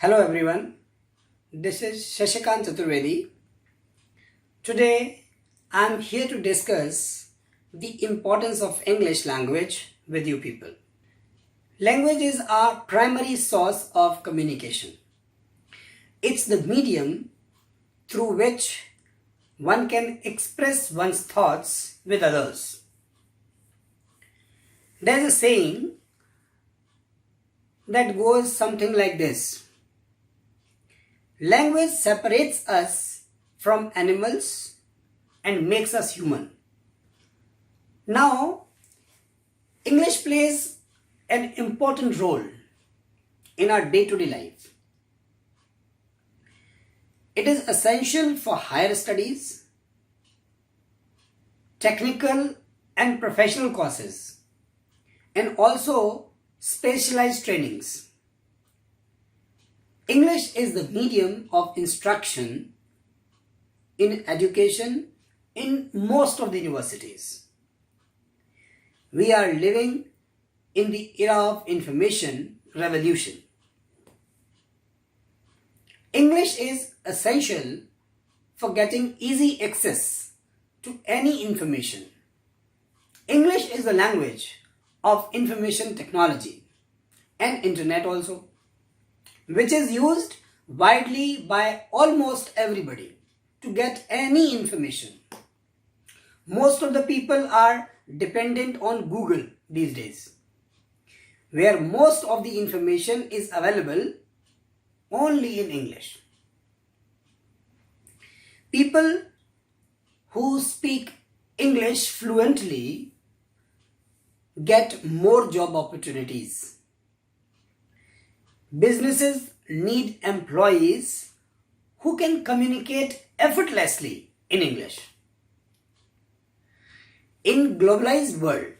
Hello everyone, this is Shashi Chaturvedi. Today I am here to discuss the importance of English language with you people. Language is our primary source of communication. It's the medium through which one can express one's thoughts with others. There's a saying that goes something like this. Language separates us from animals and makes us human. Now, English plays an important role in our day-to-day life. It is essential for higher studies, technical and professional courses, and also specialized trainings. English is the medium of instruction in education in most of the universities. We are living in the era of information revolution. English is essential for getting easy access to any information. English is the language of information technology and internet also, which is used widely by almost everybody to get any information. Most of the people are dependent on Google these days, where most of the information is available only in English. People who speak English fluently get more job opportunities. Businesses need employees who can communicate effortlessly in English. In globalized world,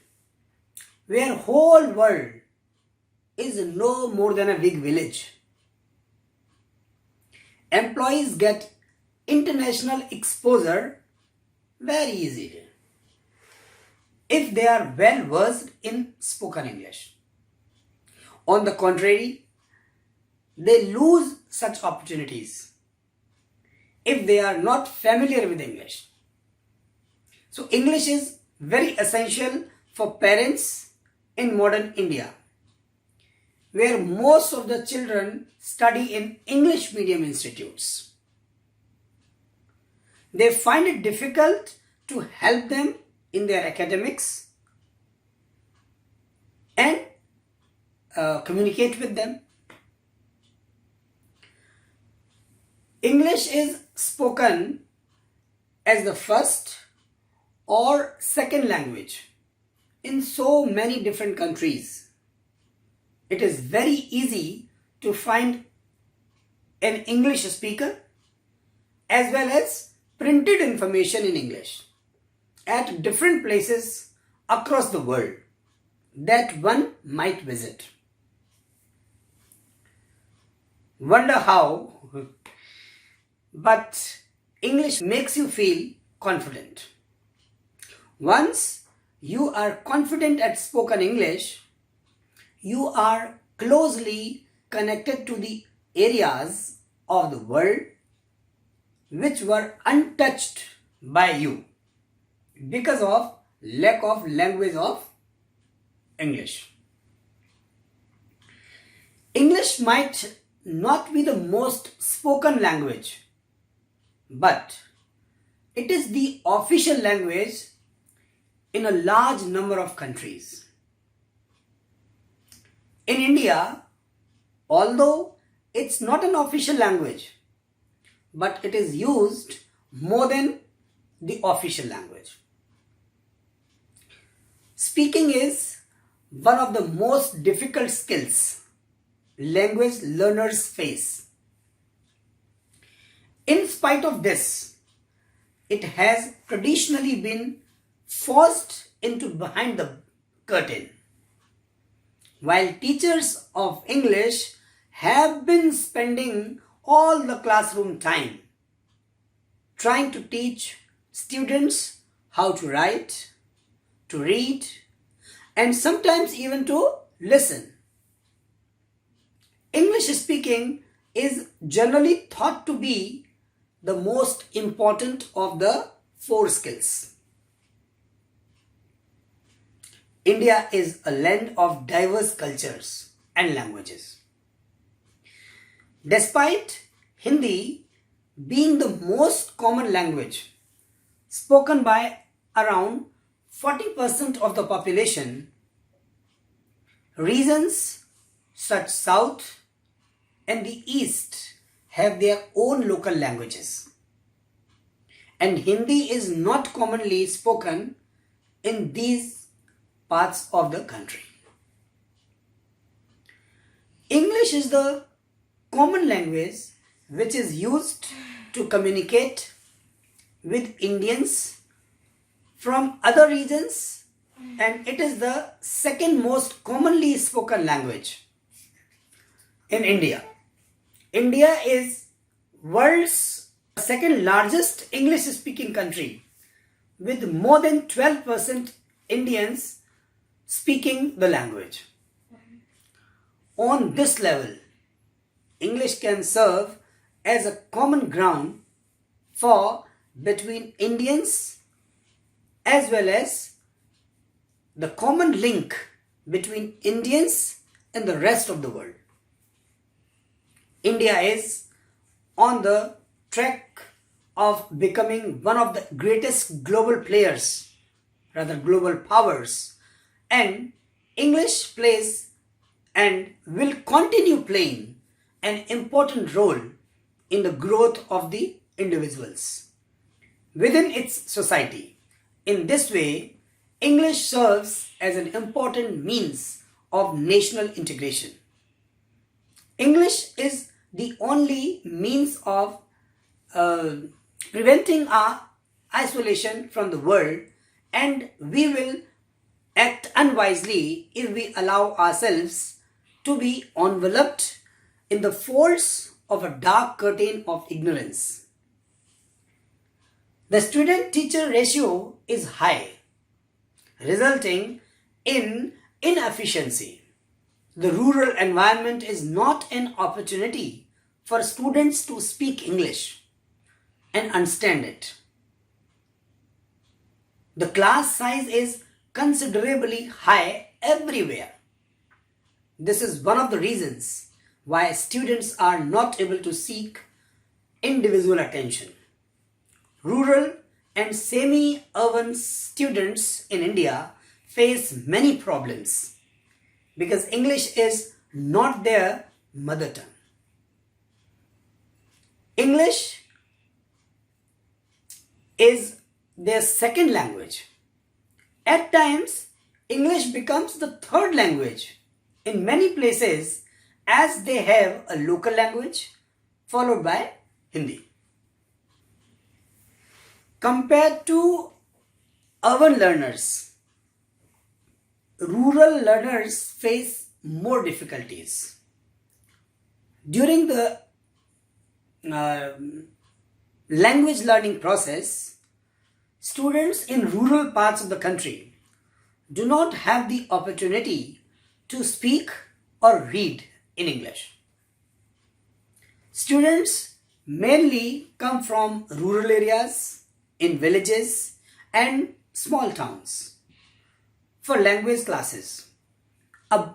where whole world is no more than a big village, employees get international exposure very easily if they are well versed in spoken English. On the contrary, they lose such opportunities if they are not familiar with English. So English is very essential for parents in modern India, where most of the children study in English medium institutes. They find it difficult to help them in their academics and communicate with them. English is spoken as the first or second language in so many different countries. It is very easy to find an English speaker as well as printed information in English at different places across the world that one might visit. Wonder how? But English makes you feel confident. Once you are confident at spoken English, you are closely connected to the areas of the world which were untouched by you because of lack of language of English. English might not be the most spoken language, but it is the official language in a large number of countries. In India, although it's not an official language, but it is used more than the official language. Speaking is one of the most difficult skills language learners face. In spite of this, it has traditionally been forced into behind the curtain. While teachers of English have been spending all the classroom time trying to teach students how to write, to read, and sometimes even to listen. English speaking is generally thought to be the most important of the four skills. India is a land of diverse cultures and languages. Despite Hindi being the most common language spoken by around 40% of the population, regions such South and the East have their own local languages. And Hindi is not commonly spoken in these parts of the country. English is the common language which is used to communicate with Indians from other regions, and it is the second most commonly spoken language in India. India is world's second largest English speaking country with more than 12% Indians speaking the language. On this level, English can serve as a common ground for between Indians as well as the common link between Indians and the rest of the world. India is on the track of becoming one of the greatest global players, rather global powers, and English plays and will continue playing an important role in the growth of the individuals within its society. In this way, English serves as an important means of national integration. English is the only means of preventing our isolation from the world, and we will act unwisely if we allow ourselves to be enveloped in the folds of a dark curtain of ignorance. The student-teacher ratio is high, resulting in inefficiency. The rural environment is not an opportunity for students to speak English and understand it. The class size is considerably high everywhere. This is one of the reasons why students are not able to seek individual attention. Rural and semi-urban students in India face many problems because English is not their mother tongue. English is their second language. At times, English becomes the third language in many places as they have a local language followed by Hindi. Compared to urban learners, rural learners face more difficulties. During the language learning process, students in rural parts of the country do not have the opportunity to speak or read in English. Students mainly come from rural areas, in villages and small towns. For language classes, a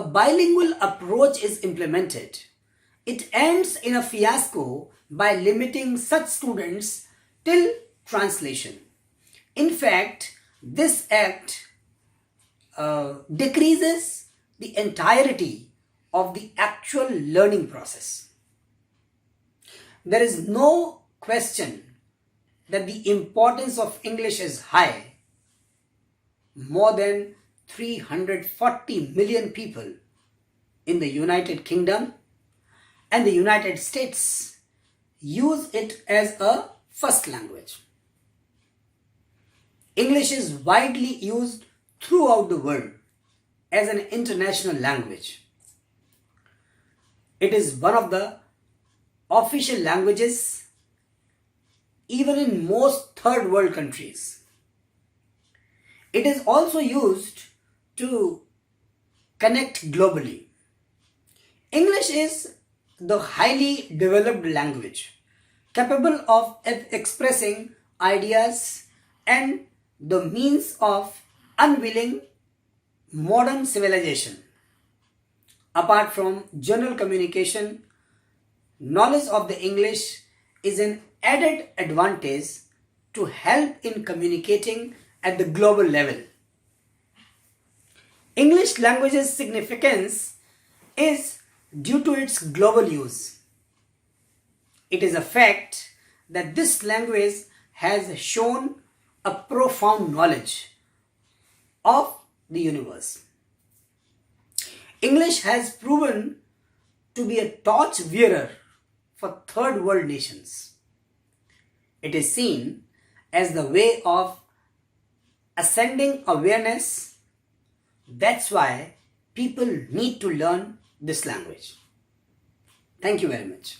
bilingual approach is implemented. It ends in a fiasco by limiting such students till translation. In fact, this act decreases the entirety of the actual learning process. There is no question that the importance of English is high. More than 340 million people in the United Kingdom and the United States use it as a first language. English is widely used throughout the world as an international language. It is one of the official languages even in most third world countries. It is also used to connect globally. English is the highly developed language capable of expressing ideas and the means of unveiling modern civilization. Apart from general communication, knowledge of the English is an added advantage to help in communicating at the global level. English language's significance is due to its global use. It is a fact that this language has shown a profound knowledge of the universe. English has proven to be a torch bearer for third world nations. It is seen as the way of ascending awareness. That's why people need to learn this language. Thank you very much.